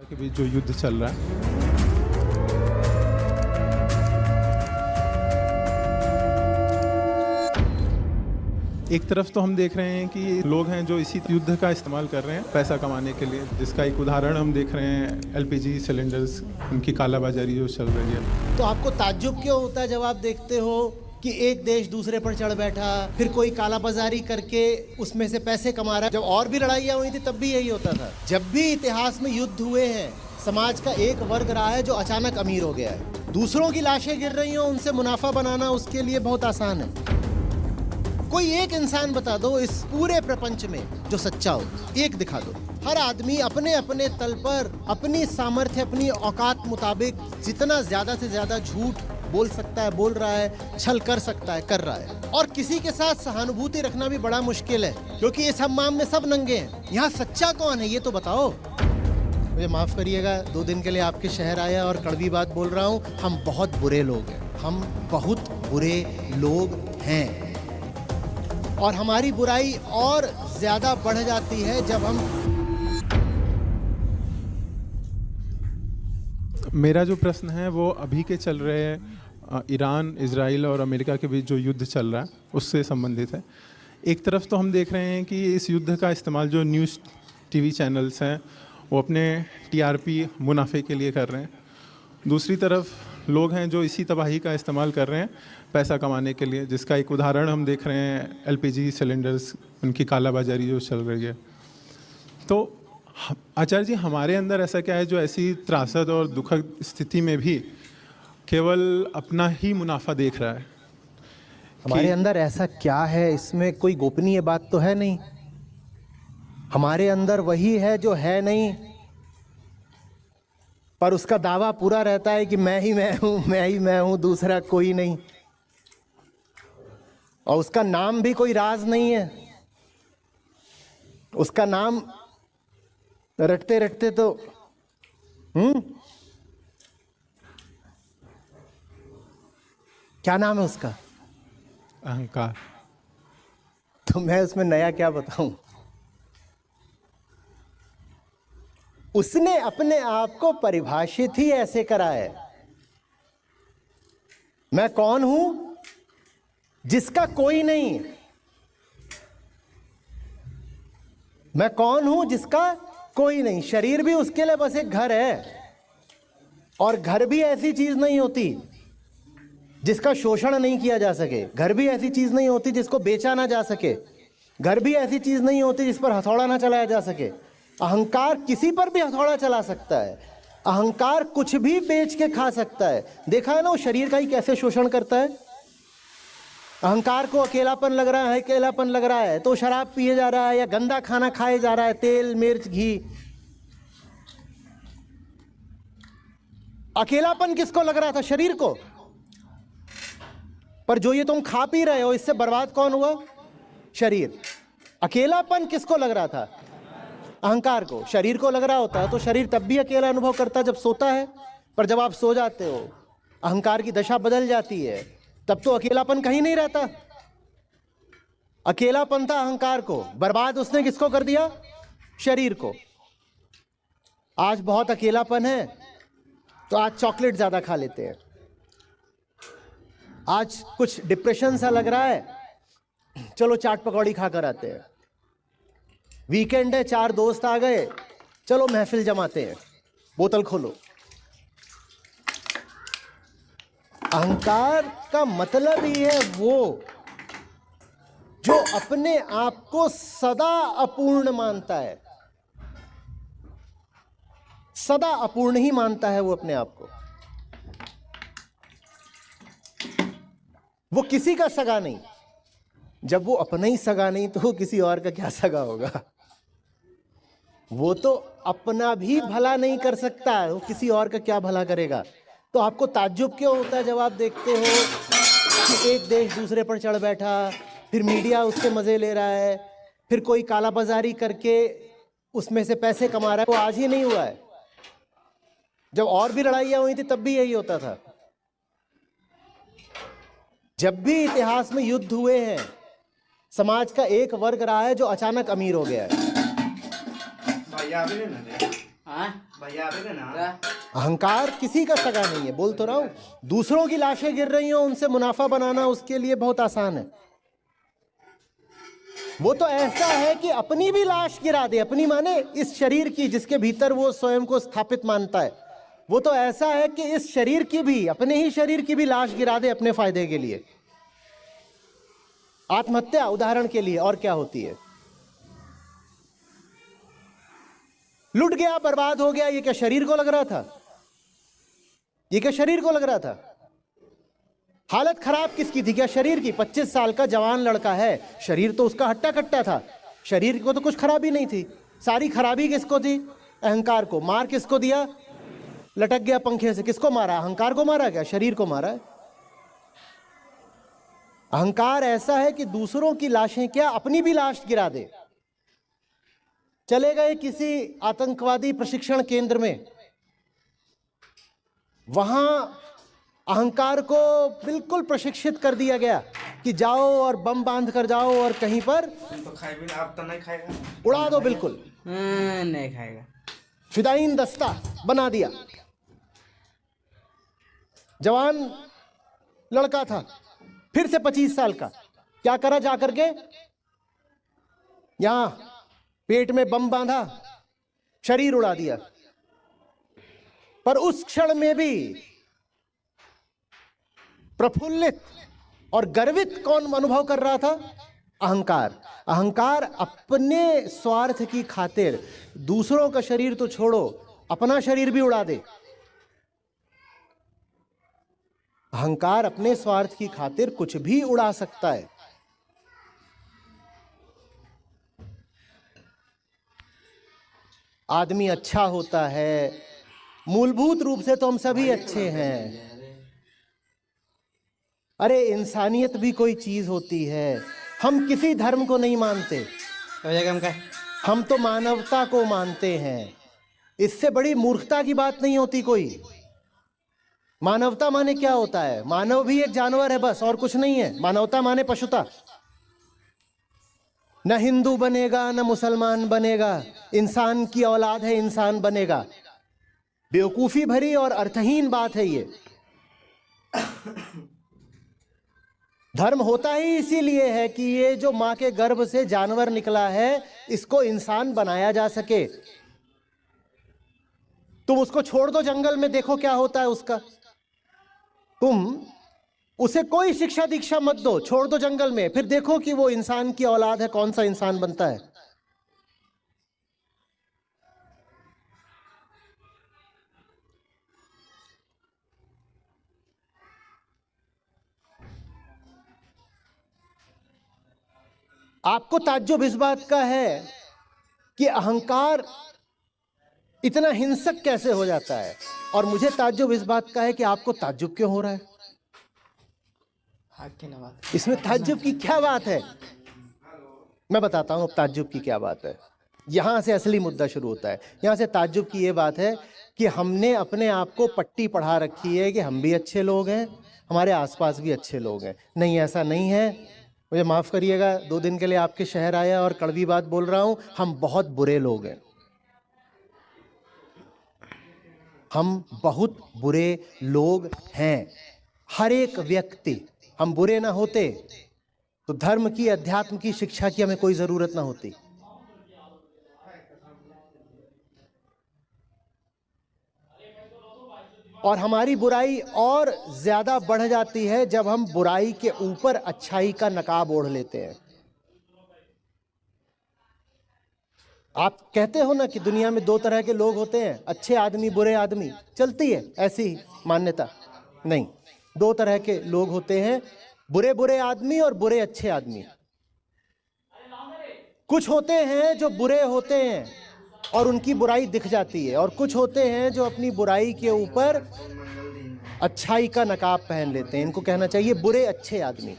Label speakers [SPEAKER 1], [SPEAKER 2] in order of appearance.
[SPEAKER 1] के बीच जो युद्ध चल रहा है, एक तरफ तो हम देख रहे हैं कि लोग हैं जो इसी युद्ध का इस्तेमाल कर रहे हैं पैसा कमाने के लिए, जिसका एक उदाहरण हम देख रहे हैं एलपीजी सिलेंडर्स, उनकी कालाबाजारी जो चल रही है।
[SPEAKER 2] तो आपको ताज्जुब क्यों होता है जब आप देखते हो कि एक देश दूसरे पर चढ़ बैठा, फिर कोई कालाबाजारी करके उसमें से पैसे कमा रहा है? जब और भी लड़ाइयाँ हुई थी तब भी यही होता था। जब भी इतिहास में युद्ध हुए हैं, समाज का एक वर्ग रहा है जो अचानक अमीर हो गया है। दूसरों की लाशें गिर रही हो, उनसे मुनाफा बनाना उसके लिए बहुत आसान है। कोई एक इंसान बता दो इस पूरे प्रपंच में जो सच्चा हो, एक दिखा दो। हर आदमी अपने अपने तल पर अपनी सामर्थ्य, अपनी औकात मुताबिक जितना ज्यादा से ज्यादा झूठ बोल सकता है बोल रहा है, छल कर सकता है कर रहा है। और किसी के साथ सहानुभूति रखना भी बड़ा मुश्किल है, क्योंकि इस हम्माम में सब नंगे हैं। यहाँ सच्चा कौन है ये तो बताओ। मुझे माफ करिएगा, 2 दिन के लिए आपके शहर आया और कड़वी बात बोल रहा हूँ। हम बहुत बुरे लोग हैं, हम बहुत बुरे लोग हैं, और हमारी बुराई और ज्यादा बढ़ जाती है जब हम।
[SPEAKER 1] मेरा जो प्रश्न है वो अभी के चल रहे ईरान, इजराइल और अमेरिका के बीच जो युद्ध चल रहा है उससे संबंधित है। एक तरफ तो हम देख रहे हैं कि इस युद्ध का इस्तेमाल जो न्यूज़ टीवी चैनल्स हैं वो अपने टीआरपी मुनाफे के लिए कर रहे हैं। दूसरी तरफ लोग हैं जो इसी तबाही का इस्तेमाल कर रहे हैं पैसा कमाने के लिए, जिसका एक उदाहरण हम देख रहे हैं एलपीजी सिलेंडर्स, उनकी कालाबाजारी जो चल रही है। तो आचार्य जी, हमारे अंदर ऐसा क्या है जो ऐसी त्रासद और दुखद स्थिति में भी केवल अपना ही मुनाफा देख रहा है?
[SPEAKER 2] हमारे अंदर ऐसा क्या है, इसमें कोई गोपनीय बात तो है नहीं। हमारे अंदर वही है जो है नहीं, पर उसका दावा पूरा रहता है कि मैं ही मैं हूं, मैं ही मैं हूं, दूसरा कोई नहीं। और उसका नाम भी कोई राज नहीं है। उसका नाम रटते रटते तो क्या नाम है उसका?
[SPEAKER 1] अहंकार।
[SPEAKER 2] तो मैं उसमें नया क्या बताऊं। उसने अपने आप को परिभाषित ही ऐसे करा है। मैं कौन हूं जिसका कोई नहीं। मैं कौन हूं जिसका कोई नहीं। शरीर भी उसके लिए बस एक घर है, और घर भी ऐसी चीज नहीं होती जिसका शोषण नहीं किया जा सके। घर भी ऐसी चीज नहीं होती जिसको बेचा ना जा सके। घर भी ऐसी चीज नहीं होती जिस पर हथौड़ा ना चलाया जा सके। अहंकार किसी पर भी हथौड़ा चला सकता है। अहंकार कुछ भी बेच के खा सकता है। देखा है ना वो शरीर का ही कैसे शोषण करता है। अहंकार को अकेलापन लग रहा है, अकेलापन लग रहा है तो शराब पिए जा रहा है या गंदा खाना खाए जा रहा है, तेल मिर्च घी। अकेलापन किसको लग रहा था? शरीर को। पर जो ये तुम खा पी रहे हो, इससे बर्बाद कौन हुआ? शरीर। अकेलापन किसको लग रहा था? अहंकार को। शरीर को लग रहा होता है तो शरीर तब भी अकेला अनुभव करता है जब सोता है, पर जब आप सो जाते हो, अहंकार की दशा बदल जाती है, तब तो अकेलापन कहीं नहीं रहता। अकेलापन था अहंकार को, बर्बाद उसने किसको कर दिया? शरीर को। आज बहुत अकेलापन है तो आज चॉकलेट ज्यादा खा लेते हैं। आज कुछ डिप्रेशन सा लग रहा है, चलो चाट पकौड़ी खाकर आते हैं। वीकेंड है, 4 दोस्त आ गए, चलो महफिल जमाते हैं, बोतल खोलो। अहंकार का मतलब ही है वो जो अपने आप को सदा अपूर्ण मानता है। सदा अपूर्ण ही मानता है वो अपने आप को। वो किसी का सगा नहीं। जब वो अपना ही सगा नहीं तो वो किसी और का क्या सगा होगा? वो तो अपना भी भला नहीं कर सकता, वो किसी और का क्या भला करेगा? तो आपको ताज्जुब क्यों होता है जब आप देखते हो कि एक देश दूसरे पर चढ़ बैठा, फिर मीडिया उससे मजे ले रहा है, फिर कोई कालाबाजारी करके उसमें से पैसे कमा रहा है? वो आज ही नहीं हुआ है, जब और भी लड़ाइयाँ हुई थी तब भी यही होता था। जब भी इतिहास में युद्ध हुए हैं, समाज का एक वर्ग रहा है जो अचानक अमीर हो गया है।
[SPEAKER 3] भैया आवे ना।
[SPEAKER 2] अहंकार किसी का सगा नहीं है, बोल तो रहा हूं। दूसरों की लाशें गिर रही हो, उनसे मुनाफा बनाना उसके लिए बहुत आसान है। वो तो ऐसा है कि अपनी भी लाश गिरा दे, अपनी माने इस शरीर की जिसके भीतर वो स्वयं को स्थापित मानता है। वो तो ऐसा है कि इस शरीर की भी, अपने ही शरीर की भी लाश गिरा दे अपने फायदे के लिए। आत्महत्या उदाहरण के लिए, और क्या होती है? लुट गया, बर्बाद हो गया। ये क्या शरीर को लग रहा था? ये क्या शरीर को लग रहा था? हालत खराब किसकी थी? क्या शरीर की? 25 साल का जवान लड़का है, शरीर तो उसका हट्टा कट्टा था, शरीर को तो कुछ खराबी नहीं थी। सारी खराबी किसको थी? अहंकार को। मार किसको दिया? लटक गया पंखे से। किसको मारा? अहंकार को मारा क्या? शरीर को मारा है। अहंकार ऐसा है कि दूसरों की लाशें क्या, अपनी भी लाश गिरा दे। चले गए किसी आतंकवादी प्रशिक्षण केंद्र में, वहां अहंकार को बिल्कुल प्रशिक्षित कर दिया गया कि जाओ और बम बांध कर जाओ और कहीं पर
[SPEAKER 3] तो खाएगा, आप तो नहीं खाएगा,
[SPEAKER 2] उड़ा दो। बिल्कुल
[SPEAKER 3] नहीं खाएगा।
[SPEAKER 2] फिदायीन दस्ता बना दिया। जवान लड़का था, फिर से 25 साल का। क्या करा? जाकर के यहां पेट में बम बांधा, शरीर उड़ा दिया। पर उस क्षण में भी प्रफुल्लित और गर्वित कौन अनुभव कर रहा था? अहंकार। अहंकार अपने स्वार्थ की खातिर दूसरों का शरीर तो छोड़ो, अपना शरीर भी उड़ा दे। अहंकार अपने स्वार्थ की खातिर कुछ भी उड़ा सकता है। आदमी अच्छा होता है, मूलभूत रूप से तो हम सभी अच्छे हैं। अरे इंसानियत भी कोई चीज होती है। हम किसी धर्म को नहीं मानते, हम तो मानवता को मानते हैं। इससे बड़ी मूर्खता की बात नहीं होती कोई। मानवता माने क्या होता है? मानव भी एक जानवर है, बस, और कुछ नहीं है। मानवता माने पशुता। न हिंदू बनेगा न मुसलमान बनेगा, इंसान की औलाद है, इंसान बनेगा। बेवकूफी भरी और अर्थहीन बात है ये। धर्म होता ही इसीलिए है कि ये जो मां के गर्भ से जानवर निकला है, इसको इंसान बनाया जा सके। तुम उसको छोड़ दो जंगल में, देखो क्या होता है उसका। तुम उसे कोई शिक्षा दीक्षा मत दो, छोड़ दो जंगल में, फिर देखो कि वो इंसान की औलाद है, कौन सा इंसान बनता है। आपको ताज्जुब इस बात का है कि अहंकार इतना हिंसक कैसे हो जाता है, और मुझे ताज्जुब इस बात का है कि आपको ताज्जुब क्यों हो रहा है। इसमें ताज्जुब की क्या बात है? मैं बताता हूं अब ताज्जुब की क्या बात है। यहां से असली मुद्दा शुरू होता है। यहां से ताज्जुब की यह बात है कि हमने अपने आप को पट्टी पढ़ा रखी है कि हम भी अच्छे लोग हैं, हमारे आसपास भी अच्छे लोग हैं। नहीं, ऐसा नहीं है। मुझे माफ़ करिएगा, 2 दिन के लिए आपके शहर आया और कड़वी बात बोल रहा हूं। हम बहुत बुरे लोग हैं, हम बहुत बुरे लोग हैं। हर एक व्यक्ति। हम बुरे ना होते तो धर्म की, अध्यात्म की शिक्षा की हमें कोई जरूरत ना होती। और हमारी बुराई और ज्यादा बढ़ जाती है जब हम बुराई के ऊपर अच्छाई का नकाब ओढ़ लेते हैं। आप कहते हो ना कि दुनिया में 2 तरह के लोग होते हैं, अच्छे आदमी, बुरे आदमी। चलती है ऐसी मान्यता? नहीं, 2 तरह के लोग होते हैं, बुरे बुरे आदमी और बुरे अच्छे आदमी। कुछ होते हैं जो बुरे होते हैं और उनकी बुराई दिख जाती है, और कुछ होते हैं जो अपनी बुराई के ऊपर अच्छाई का नकाब पहन लेते हैं। इनको कहना चाहिए बुरे अच्छे आदमी।